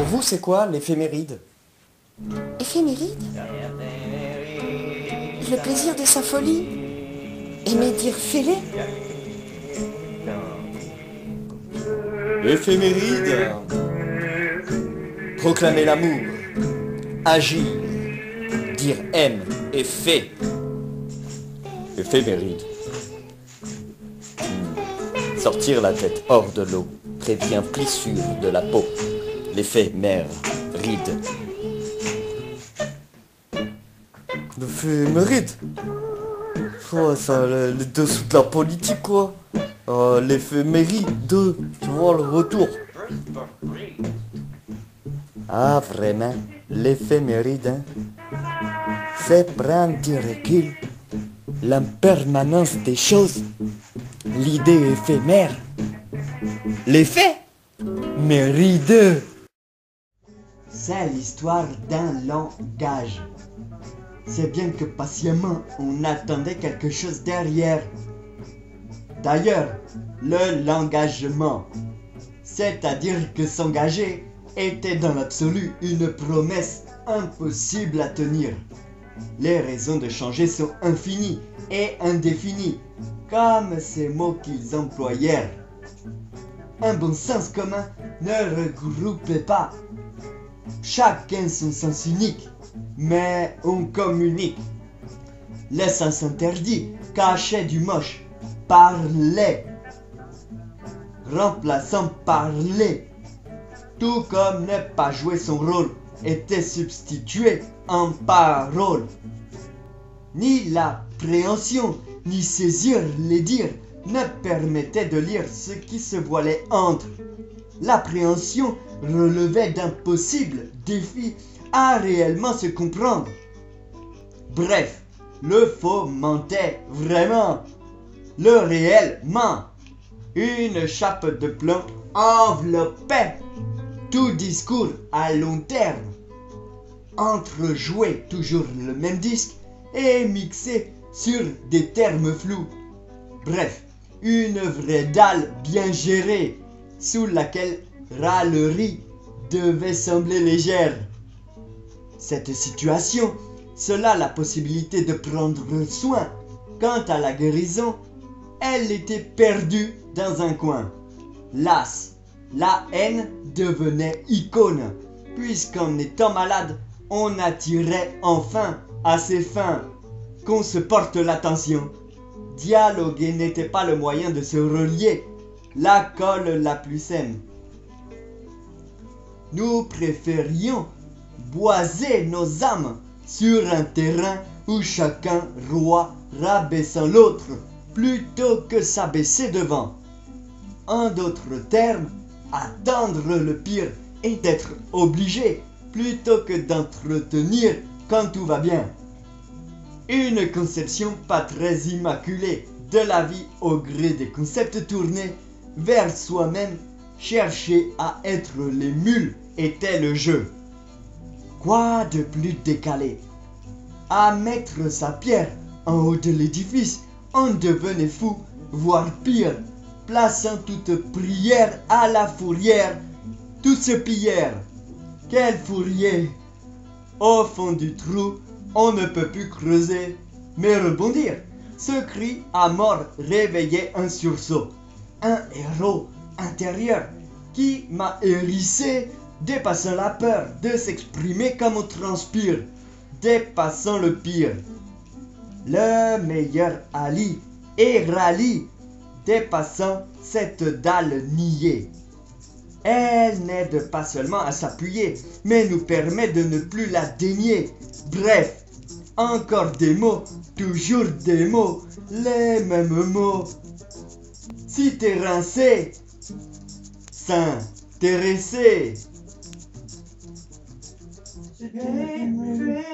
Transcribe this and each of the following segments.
vous, c'est quoi l'éphéméride? Éphéméride? Le plaisir de sa folie? Aimer dire fêlé? Éphéméride, proclamer l'amour, agir, dire aime et fait. Éphéméride. Sortir la tête hors de l'eau prévient plissure de la peau. L'éphémère ride. L'éphéméride? Oh, ça, le dessous de la politique, quoi. L'éphéméride, tu vois, le retour. Ah, vraiment, l'éphéméride, hein? C'est prendre du recul, l'impermanence des choses, l'idée éphémère, l'effet méride. C'est l'histoire d'un langage. C'est bien que patiemment on attendait quelque chose derrière. D'ailleurs, le l'engagement, c'est-à-dire que s'engager, était dans l'absolu une promesse impossible à tenir. Les raisons de changer sont infinies et indéfinies, comme ces mots qu'ils employèrent. Un bon sens commun ne regroupait pas. Chacun son sens unique, mais on communique. Le sens interdit cachait du moche, parlait, remplaçant parler. Tout comme ne pas jouer son rôle était substitué en parole. Ni l'appréhension, ni saisir les dires ne permettaient de lire ce qui se voilait entre. L'appréhension relevait d'impossibles défis à réellement se comprendre. Bref, le faux mentait vraiment. Le réel ment. Une chape de plomb enveloppait tout discours à long terme. Entrejouer toujours le même disque et mixé sur des termes flous. Bref, une vraie dalle bien gérée, sous laquelle râlerie devait sembler légère. Cette situation, cela la possibilité de prendre soin. Quant à la guérison, elle était perdue dans un coin. Las, la haine devenait icône, puisqu'en étant malade, on attirait enfin à ses fins qu'on se porte l'attention. Dialoguer n'était pas le moyen de se relier, la colle la plus saine. Nous préférions boiser nos âmes sur un terrain où chacun roi rabaissant l'autre plutôt que s'abaisser devant. En d'autres termes, attendre le pire et être obligé plutôt que d'entretenir quand tout va bien. Une conception pas très immaculée de la vie au gré des concepts tournés vers soi-même, chercher à être les mules était le jeu. Quoi de plus décalé? À mettre sa pierre en haut de l'édifice, on devenait fou, voire pire, plaçant toute prière à la fourrière. Tout se pillèrent. Quel fourrier! Au fond du trou, on ne peut plus creuser, mais rebondir. Ce cri à mort réveillait un sursaut. Un héros intérieur qui m'a hérissé, dépassant la peur de s'exprimer comme on transpire, dépassant le pire. Le meilleur Ali et rallye, dépassant cette dalle niée. Elle n'aide pas seulement à s'appuyer, mais nous permet de ne plus la dénier. Bref, encore des mots, toujours des mots, les mêmes mots. Si t'es rincé, s'intéresser. C'était l'éphéméride,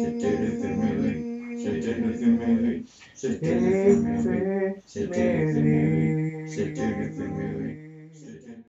c'était l'éphéméride, c'était l'éphéméride, c'était l'éphéméride, c'était l'éphéméride, c'était l'éphéméride.